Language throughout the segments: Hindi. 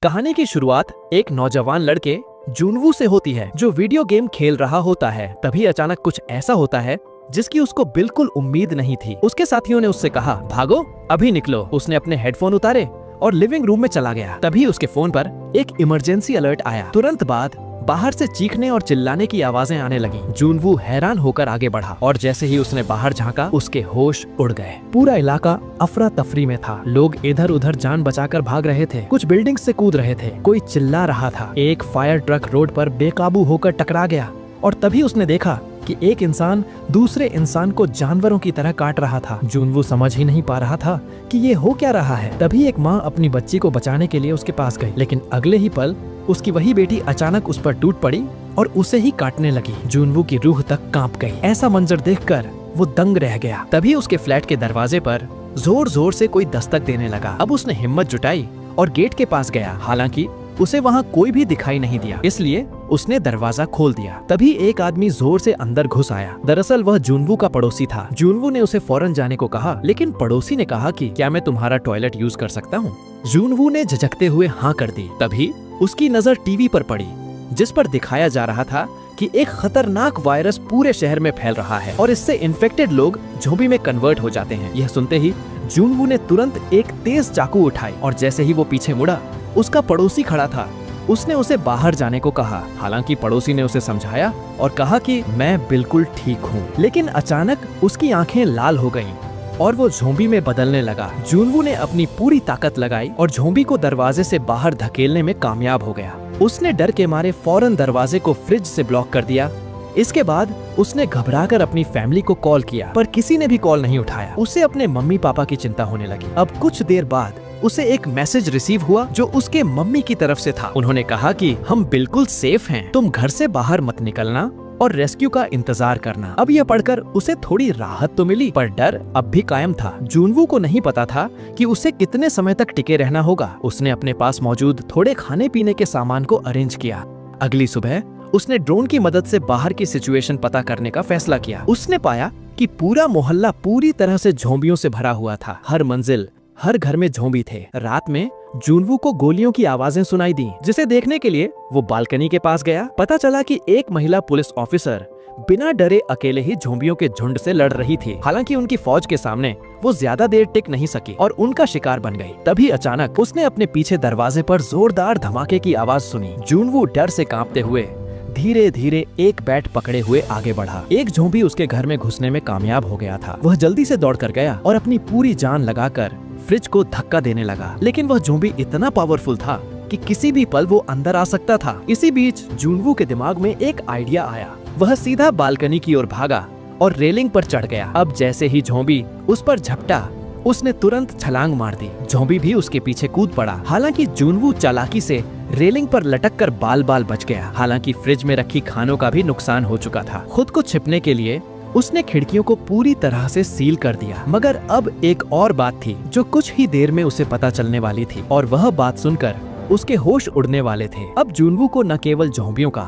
कहानी की शुरुआत एक नौजवान लड़के जुनवू से होती है जो वीडियो गेम खेल रहा होता है। तभी अचानक कुछ ऐसा होता है जिसकी उसको बिल्कुल उम्मीद नहीं थी। उसके साथियों ने उससे कहा, भागो, अभी निकलो। उसने अपने हेडफोन उतारे और लिविंग रूम में चला गया। तभी उसके फोन पर एक इमरजेंसी अलर्ट आया। तुरंत बाद बाहर से चीखने और चिल्लाने की आवाजें आने लगी। जुनवू हैरान होकर आगे बढ़ा और जैसे ही उसने बाहर झांका, उसके होश उड़ गए। पूरा इलाका अफरा तफरी में था। लोग इधर उधर जान बचाकर भाग रहे थे, कुछ बिल्डिंग से कूद रहे थे, कोई चिल्ला रहा था। एक फायर ट्रक रोड पर बेकाबू होकर टकरा गया और तभी उसने देखा कि एक इंसान दूसरे इंसान को जानवरों की तरह काट रहा था। जुनवू समझ ही नहीं पा रहा था कि ये हो क्या रहा है। तभी एक माँ अपनी बच्ची को बचाने के लिए उसके पास गई, लेकिन अगले ही पल उसकी वही बेटी अचानक उस पर टूट पड़ी और उसे ही काटने लगी। जुनवू की रूह तक कांप गई। ऐसा मंजर देखकर वो दंग रह गया। तभी उसके फ्लैट के दरवाजे पर जोर जोर से कोई दस्तक देने लगा। अब उसने हिम्मत जुटाई और गेट के पास गया। हालांकि उसे वहाँ कोई भी दिखाई नहीं दिया, इसलिए उसने दरवाजा खोल दिया। तभी एक आदमी जोर से अंदर घुस आया। दरअसल वह जुनवू का पड़ोसी था। जुनवू ने उसे फौरन जाने को कहा, लेकिन पड़ोसी ने कहा कि क्या मैं तुम्हारा टॉयलेट यूज कर सकता हूँ। जुनवू ने झिझकते हुए हाँ कर दी। तभी उसकी नजर टीवी पर पड़ी, जिस पर दिखाया जा रहा था कि एक खतरनाक वायरस पूरे शहर में फैल रहा है और इससे इन्फेक्टेड लोग ज़ॉम्बी में कन्वर्ट हो जाते हैं। यह सुनते ही जुनवू ने तुरंत एक तेज चाकू उठाई और जैसे ही वो पीछे मुड़ा, उसका पड़ोसी खड़ा था। उसने उसे बाहर जाने को कहा। हालांकि पड़ोसी ने उसे समझाया और कहा कि मैं बिल्कुल ठीक हूँ, लेकिन अचानक उसकी आंखें लाल हो गईं और वो ज़ॉम्बी में बदलने लगा। जुनवू ने अपनी पूरी ताकत लगाई और ज़ॉम्बी को दरवाजे से बाहर धकेलने में कामयाब हो गया। उसने डर के मारे फौरन दरवाजे को फ्रिज से ब्लॉक कर दिया। इसके बाद उसने घबराकर अपनी फैमिली को कॉल किया, पर किसी ने भी कॉल नहीं उठाया। उसे अपने मम्मी पापा की चिंता होने लगी। अब कुछ देर बाद उसे एक मैसेज रिसीव हुआ जो उसके मम्मी की तरफ से था। उन्होंने कहा कि हम बिल्कुल सेफ हैं, तुम घर से बाहर मत निकलना और रेस्क्यू का इंतजार करना। अब यह पढ़कर उसे थोड़ी राहत तो मिली, पर डर अब भी कायम था। जुनवू को नहीं पता था कि उसे कितने समय तक टिके रहना होगा। उसने अपने पास मौजूद थोड़े खाने पीने के सामान को अरेंज किया। अगली सुबह उसने ड्रोन की मदद से बाहर की सिचुएशन पता करने का फैसला किया। उसने पाया कि पूरा मोहल्ला पूरी तरह से ज़ॉम्बियों से भरा हुआ था। हर मंजिल, हर घर में ज़ॉम्बी थे। रात में जुनवू को गोलियों की आवाजें सुनाई दी, जिसे देखने के लिए वो बालकनी के पास गया। पता चला कि एक महिला पुलिस ऑफिसर बिना डरे अकेले ही ज़ॉम्बियों के झुंड से लड़ रही थी। हालांकि उनकी फौज के सामने वो ज्यादा देर टिक नहीं सकी और उनका शिकार बन गई। तभी अचानक उसने अपने पीछे दरवाजे पर जोरदार धमाके की आवाज सुनी। जुनवू डर से कांपते हुए धीरे धीरे एक बैट पकड़े हुए आगे बढ़ा। एक ज़ॉम्बी उसके घर में घुसने में कामयाब हो गया था। वह जल्दी से दौड़कर गया और अपनी पूरी जान लगाकर फ्रिज को धक्का देने लगा, लेकिन वह ज़ॉम्बी इतना पावरफुल था कि किसी भी पल वो अंदर आ सकता था। इसी बीच जुनवू के दिमाग में एक आइडिया आया। वह सीधा बालकनी की ओर भागा और रेलिंग पर चढ़ गया। अब जैसे ही ज़ॉम्बी उस पर झपटा, उसने तुरंत छलांग मार दी। ज़ॉम्बी भी उसके पीछे कूद पड़ा। हालांकि जुनवू चालाकी से रेलिंग पर लटककर बाल बाल बच गया। हालांकि फ्रिज में रखी खानों का भी नुकसान हो चुका था। खुद को छिपने के लिए उसने खिड़कियों को पूरी तरह से सील कर दिया। मगर अब एक और बात थी जो कुछ ही देर में उसे पता चलने वाली थी, और वह बात सुनकर उसके होश उड़ने वाले थे। अब जुनवू को न केवल ज़ॉम्बियों का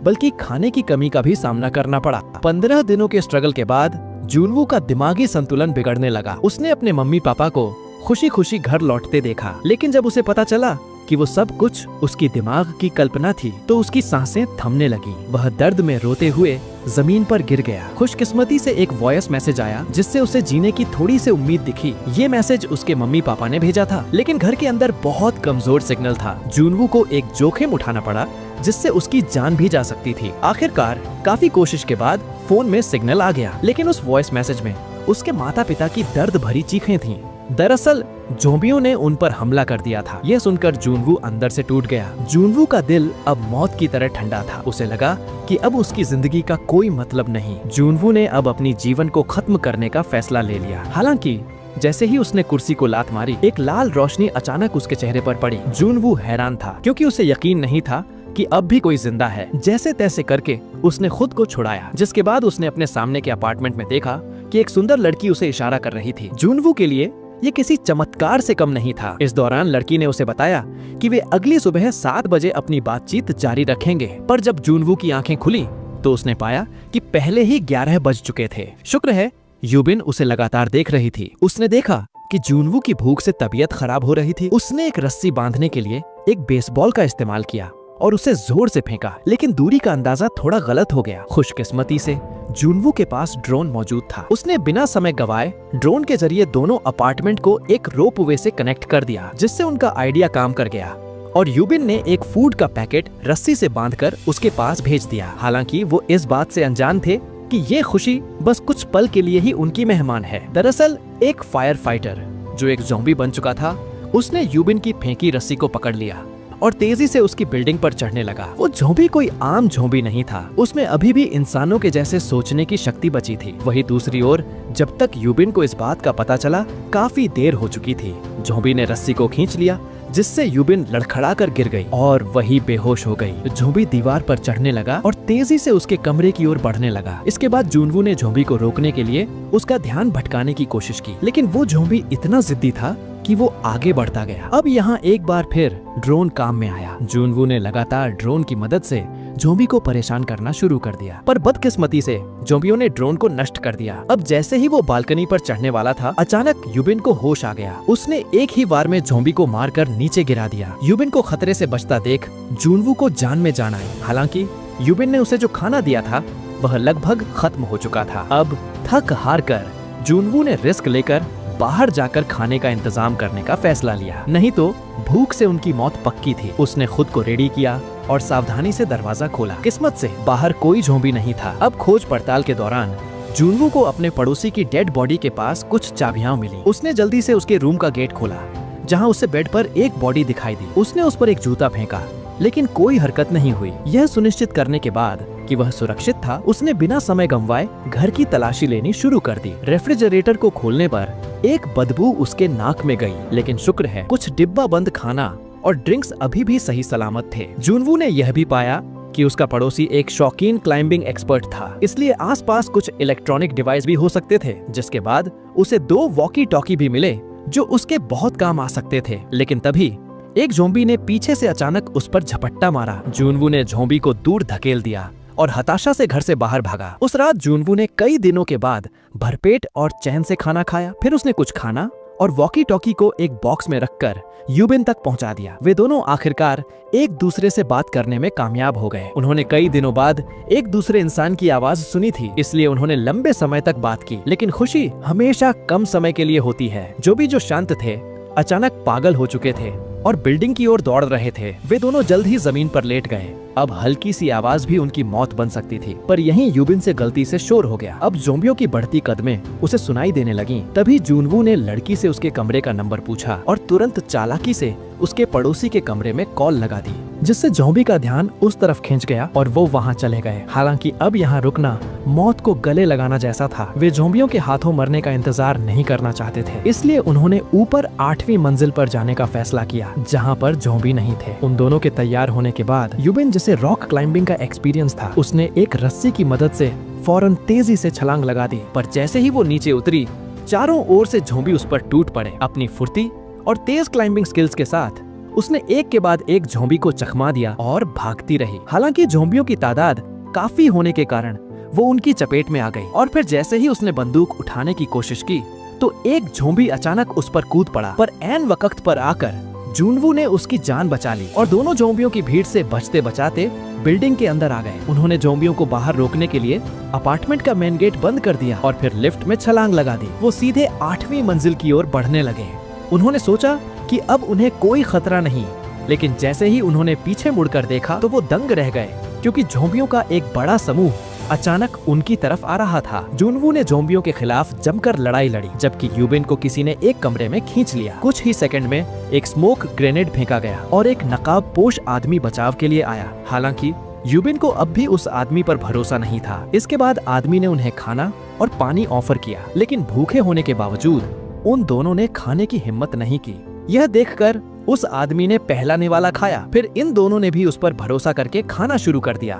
बल्कि खाने की कमी का भी सामना करना पड़ा। 15 दिनों के स्ट्रगल के बाद जुनवू का दिमागी संतुलन बिगड़ने लगा। उसने अपने मम्मी पापा को खुशी खुशी घर लौटते देखा, लेकिन जब उसे पता चला कि वो सब कुछ उसकी दिमाग की कल्पना थी, तो उसकी सांसें थमने लगी। वह दर्द में रोते हुए जमीन पर गिर गया। खुशकिस्मती से एक वॉइस मैसेज आया जिससे उसे जीने की थोड़ी सी उम्मीद दिखी। ये मैसेज उसके मम्मी पापा ने भेजा था, लेकिन घर के अंदर बहुत कमजोर सिग्नल था। जुनवू को एक जोखिम उठाना पड़ा जिससे उसकी जान भी जा सकती थी। आखिरकार काफी कोशिश के बाद फोन में सिग्नल आ गया, लेकिन उस वॉइस मैसेज में उसके माता पिता की दर्द भरी चीखें थीं। दरअसल ज़ॉम्बियों ने उन पर हमला कर दिया था। यह सुनकर जुनवू अंदर से टूट गया। जुनवू का दिल अब मौत की तरह ठंडा था। उसे लगा कि अब उसकी जिंदगी का कोई मतलब नहीं। जुनवू ने अब अपनी जीवन को खत्म करने का फैसला ले लिया। हालांकि जैसे ही उसने कुर्सी को लात मारी, एक लाल रोशनी अचानक उसके चेहरे पर पड़ी। जुनवू हैरान था, क्योंकि उसे यकीन नहीं था कि अब भी कोई जिंदा है। जैसे तैसे करके उसने खुद को छुड़ाया, जिसके बाद उसने अपने सामने के अपार्टमेंट में देखा कि एक सुंदर लड़की उसे इशारा कर रही थी। जुनवू के लिए ये किसी चमत्कार से कम नहीं था। इस दौरान लड़की ने उसे बताया कि वे अगली सुबह 7 बजे अपनी बातचीत जारी रखेंगे। पर जब जुनवू की आंखें खुली तो उसने पाया कि पहले ही 11 बज चुके थे। शुक्र है यूबिन उसे लगातार देख रही थी। उसने देखा कि जुनवू की भूख से तबीयत खराब हो रही थी। उसने एक रस्सी बांधने के लिए एक बेसबॉल का इस्तेमाल किया और उसे जोर से फेंका, लेकिन दूरी का अंदाजा थोड़ा गलत हो गया। खुशकिस्मती से जुनवू के पास ड्रोन मौजूद था। उसने बिना समय गवाए ड्रोन के जरिए दोनों अपार्टमेंट को एक रोपवे से कनेक्ट कर दिया, जिससे उनका आइडिया काम कर गया और यूबिन ने एक फूड का पैकेट रस्सी से बांधकर उसके पास भेज दिया। हालांकि वो इस बात से अनजान थे कि ये खुशी बस कुछ पल के लिए ही उनकी मेहमान है। दरअसल एक फायर फाइटर जो एक ज़ॉम्बी बन चुका था, उसने यूबिन की फेंकी रस्सी को पकड़ लिया और तेजी से उसकी बिल्डिंग पर चढ़ने लगा। वो ज़ॉम्बी कोई आम ज़ॉम्बी नहीं था, उसमें अभी भी इंसानों के जैसे सोचने की शक्ति बची थी। वहीं दूसरी ओर जब तक यूबिन को इस बात का पता चला, काफी देर हो चुकी थी। ज़ॉम्बी ने रस्सी को खींच लिया, जिससे यूबिन लड़खड़ाकर गिर गई और वही बेहोश हो गई। ज़ॉम्बी दीवार पर चढ़ने लगा और तेजी से उसके कमरे की ओर बढ़ने लगा। इसके बाद जुनवू ने ज़ॉम्बी को रोकने के लिए उसका ध्यान भटकाने की कोशिश की, लेकिन वो ज़ॉम्बी इतना जिद्दी था कि वो आगे बढ़ता गया। अब यहाँ एक बार फिर ड्रोन काम में आया। जुनवू ने लगातार ड्रोन की मदद से ज़ॉम्बी को परेशान करना शुरू कर दिया, पर बदकिस्मती से ज़ॉम्बियों ने ड्रोन को नष्ट कर दिया। अब जैसे ही वो बालकनी पर चढ़ने वाला था, अचानक यूबिन को होश आ गया। उसने एक ही वार में ज़ॉम्बी को मारकर नीचे गिरा दिया। यूबिन को खतरे से बचता देख जुनवू को जान में जान आई। हालांकि यूबिन ने उसे जो खाना दिया था वह लगभग खत्म हो चुका था। अब थक हार कर जुनवू ने रिस्क लेकर बाहर जाकर खाने का इंतजाम करने का फैसला लिया, नहीं तो भूख से उनकी मौत पक्की थी। उसने खुद को रेडी किया और सावधानी से दरवाजा खोला। किस्मत से बाहर कोई ज़ॉम्बी नहीं था। अब खोज पड़ताल के दौरान जुनवू को अपने पड़ोसी की डेड बॉडी के पास कुछ चाबियां मिली। उसने जल्दी से उसके रूम का गेट खोला, जहां उसे बेड पर एक बॉडी दिखाई दी। उसने उस पर एक जूता फेंका, लेकिन कोई हरकत नहीं हुई। यह सुनिश्चित करने के बाद कि वह सुरक्षित था, उसने बिना समय गंवाए घर की तलाशी लेनी शुरू कर दी। रेफ्रिजरेटर को खोलने पर एक बदबू उसके नाक में गई, लेकिन शुक्र है कुछ डिब्बा बंद खाना और ड्रिंक्स अभी भी सही सलामत थे। जुनवू ने यह भी पाया कि उसका पड़ोसी एक शौकीन क्लाइंबिंग एक्सपर्ट था, इसलिए आसपास कुछ इलेक्ट्रॉनिक डिवाइस भी हो सकते थे। जिसके बाद उसे 2 वॉकी टॉकी भी मिले जो उसके बहुत काम आ सकते थे। लेकिन तभी एक ज़ॉम्बी ने पीछे से अचानक उस पर झपट्टा मारा। जुनवू ने ज़ॉम्बी को दूर धकेल दिया और हताशा से घर से बाहर भागा। उस रात जुनवू ने कई दिनों के बाद भरपेट और चैन से खाना खाया। फिर उसने कुछ खाना और वॉकी टॉकी को एक बॉक्स में रखकर यूबिन तक पहुंचा दिया। वे दोनों आखिरकार एक दूसरे से बात करने में कामयाब हो गए। उन्होंने कई दिनों बाद एक दूसरे इंसान की आवाज सुनी थी, इसलिए उन्होंने लंबे समय तक बात की। लेकिन खुशी हमेशा कम समय के लिए होती है। जो शांत थे अचानक पागल हो चुके थे और बिल्डिंग की ओर दौड़ रहे थे। वे दोनों जल्द ही जमीन पर लेट गए। अब हल्की सी आवाज भी उनकी मौत बन सकती थी, पर यहीं यूबिन से गलती से शोर हो गया। अब ज़ॉम्बियों की बढ़ती कदमें उसे सुनाई देने लगीं। तभी जुनवू ने लड़की से उसके कमरे का नंबर पूछा और तुरंत चालाकी से उसके पड़ोसी के कमरे में कॉल लगा दी, जिससे ज़ॉम्बी का ध्यान उस तरफ खिंच गया और वो वहाँ चले गए। हालांकि अब यहाँ रुकना मौत को गले लगाना जैसा था। वे ज़ॉम्बियों के हाथों मरने का इंतजार नहीं करना चाहते थे, इसलिए उन्होंने ऊपर 8वीं मंजिल पर जाने का फैसला किया, जहाँ पर ज़ॉम्बी नहीं थे। उन दोनों के तैयार होने के बाद यूबिन, जिसे रॉक क्लाइंबिंग का एक्सपीरियंस था, उसने एक रस्सी की मदद से फौरन तेजी से छलांग लगा दी। पर जैसे ही वो नीचे उतरी, चारों ओर से ज़ॉम्बी उस पर टूट पड़े। अपनी फुर्ती और तेज क्लाइंबिंग स्किल्स के साथ उसने एक के बाद एक ज़ॉम्बी को चकमा दिया और भागती रही। हालांकि ज़ॉम्बियों की तादाद काफी होने के कारण वो उनकी चपेट में आ गई और फिर जैसे ही उसने बंदूक उठाने की कोशिश की तो एक ज़ॉम्बी अचानक उस पर कूद पड़ा। पर ऐन वक्त पर आकर जुनवू ने उसकी जान बचा ली और दोनों ज़ॉम्बियों की भीड़ से बचते बचाते बिल्डिंग के अंदर आ गए। उन्होंने ज़ॉम्बियों को बाहर रोकने के लिए अपार्टमेंट का मेन गेट बंद कर दिया और फिर लिफ्ट में छलांग लगा दी। वो सीधे 8वीं मंजिल की ओर बढ़ने लगे। उन्होंने सोचा कि अब उन्हें कोई खतरा नहीं, लेकिन जैसे ही उन्होंने पीछे मुड़कर देखा तो वो दंग रह गए, क्योंकि ज़ॉम्बियों का एक बड़ा समूह अचानक उनकी तरफ आ रहा था। जुनवू ने ज़ॉम्बियों के खिलाफ जमकर लड़ाई लड़ी, जबकि यूबिन को किसी ने एक कमरे में खींच लिया। कुछ ही सेकंड में एक स्मोक ग्रेनेड फेंका गया और एक नकाब पोश आदमी बचाव के लिए आया। हालांकि यूबिन को अब भी उस आदमी पर भरोसा नहीं था। इसके बाद आदमी ने उन्हें खाना और पानी ऑफर किया, लेकिन भूखे होने के बावजूद उन दोनों ने खाने की हिम्मत नहीं की। यह देखकर उस आदमी ने पहला निवाला खाया। फिर इन दोनों ने भी उस पर भरोसा करके खाना शुरू कर दिया।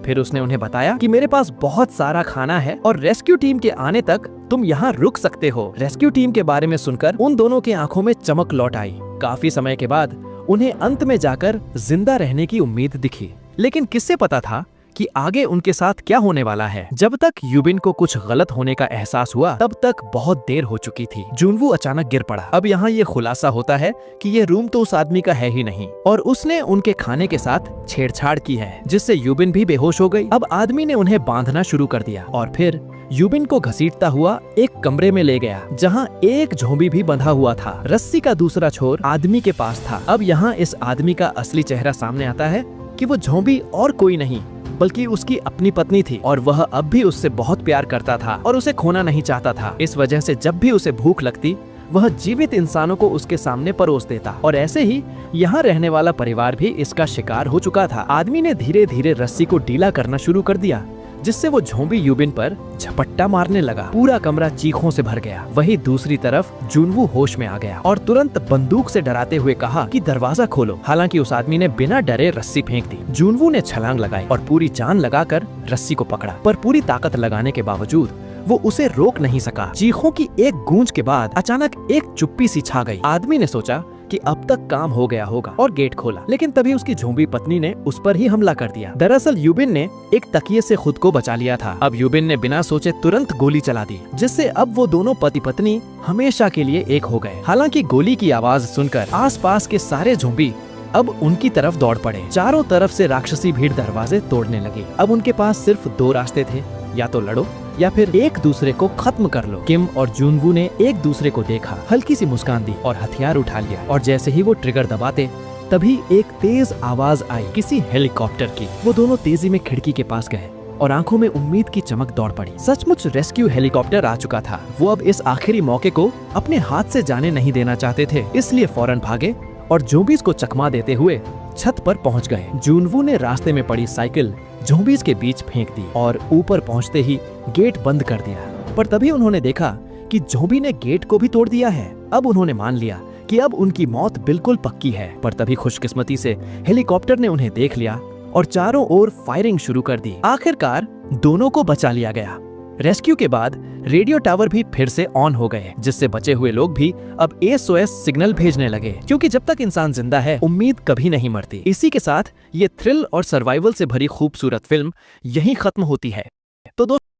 फिर उसने उन्हें बताया कि मेरे पास बहुत सारा खाना है और रेस्क्यू टीम के आने तक तुम यहाँ रुक सकते हो। रेस्क्यू टीम के बारे में सुनकर उन दोनों की आंखों में चमक लौट आई। काफी समय के बाद उन्हें अंत में जाकर जिंदा रहने की उम्मीद दिखी, लेकिन किससे पता था कि आगे उनके साथ क्या होने वाला है। जब तक यूबिन को कुछ गलत होने का एहसास हुआ तब तक बहुत देर हो चुकी थी। जुनवू अचानक गिर पड़ा। अब यहाँ ये खुलासा होता है कि ये रूम तो उस आदमी का है ही नहीं और उसने उनके खाने के साथ छेड़छाड़ की है, जिससे यूबिन भी बेहोश हो गई। अब आदमी ने उन्हें बांधना शुरू कर दिया और फिर यूबिन को घसीटता हुआ एक कमरे में ले गया जहां एक झोंबी भी बंधा हुआ था। रस्सी का दूसरा छोर आदमी के पास था। अब यहाँ इस आदमी का असली चेहरा सामने आता है कि वो झोंबी और कोई नहीं बल्कि उसकी अपनी पत्नी थी और वह अब भी उससे बहुत प्यार करता था और उसे खोना नहीं चाहता था। इस वजह से जब भी उसे भूख लगती वह जीवित इंसानों को उसके सामने परोस देता और ऐसे ही यहाँ रहने वाला परिवार भी इसका शिकार हो चुका था। आदमी ने धीरे धीरे रस्सी को ढीला करना शुरू कर दिया जिससे वो झोंबी यूबिन पर झपट्टा मारने लगा। पूरा कमरा चीखों से भर गया। वहीं दूसरी तरफ जुनवू होश में आ गया और तुरंत बंदूक से डराते हुए कहा कि दरवाजा खोलो। हालांकि उस आदमी ने बिना डरे रस्सी फेंक दी। जुनवू ने छलांग लगाई और पूरी जान लगाकर रस्सी को पकड़ा, पर पूरी ताकत लगाने के बावजूद वो उसे रोक नहीं सका। चीखों की एक गूंज के बाद अचानक एक चुप्पी सी छा गई। आदमी ने सोचा कि अब तक काम हो गया होगा और गेट खोला, लेकिन तभी उसकी झोंबी पत्नी ने उस पर ही हमला कर दिया। दरअसल यूबिन ने एक तकिए से खुद को बचा लिया था। अब यूबिन ने बिना सोचे तुरंत गोली चला दी, जिससे अब वो दोनों पति पत्नी हमेशा के लिए एक हो गए। हालांकि गोली की आवाज सुनकर आसपास के सारे झोंबी अब उनकी तरफ दौड़ पड़े। चारों तरफ से राक्षसी भीड़ दरवाजे तोड़ने लगी। अब उनके पास सिर्फ दो रास्ते थे, या तो लड़ो या फिर एक दूसरे को खत्म कर लो। किम और जुनवू ने एक दूसरे को देखा, हल्की सी मुस्कान दी और हथियार उठा लिया। और जैसे ही वो ट्रिगर दबाते तभी एक तेज आवाज आई किसी हेलीकॉप्टर की। वो दोनों तेजी में खिड़की के पास गए और आंखों में उम्मीद की चमक दौड़ पड़ी। सचमुच रेस्क्यू हेलीकॉप्टर आ चुका था। वो अब इस आखिरी मौके को अपने हाथ से जाने नहीं देना चाहते थे, इसलिए फौरन भागे और ज़ॉम्बीज़ को चकमा देते हुए छत पर पहुंच गए। जुनवू ने रास्ते में पड़ी साइकिल ज़ॉम्बीज़ के बीच फेंक दी और ऊपर पहुंचते ही गेट बंद कर दिया। पर तभी उन्होंने देखा कि ज़ॉम्बी ने गेट को भी तोड़ दिया है। अब उन्होंने मान लिया कि अब उनकी मौत बिल्कुल पक्की है। पर तभी खुशकिस्मती से हेलीकॉप्टर ने उन्हें देख लिया और चारों ओर फायरिंग शुरू कर दी। आखिरकार दोनों को बचा लिया गया। रेस्क्यू के बाद रेडियो टावर भी फिर से ऑन हो गए, जिससे बचे हुए लोग भी अब SOS सिग्नल भेजने लगे, क्योंकि जब तक इंसान जिंदा है उम्मीद कभी नहीं मरती। इसी के साथ ये थ्रिल और सर्वाइवल से भरी खूबसूरत फिल्म यहीं खत्म होती है। तो दोस्तों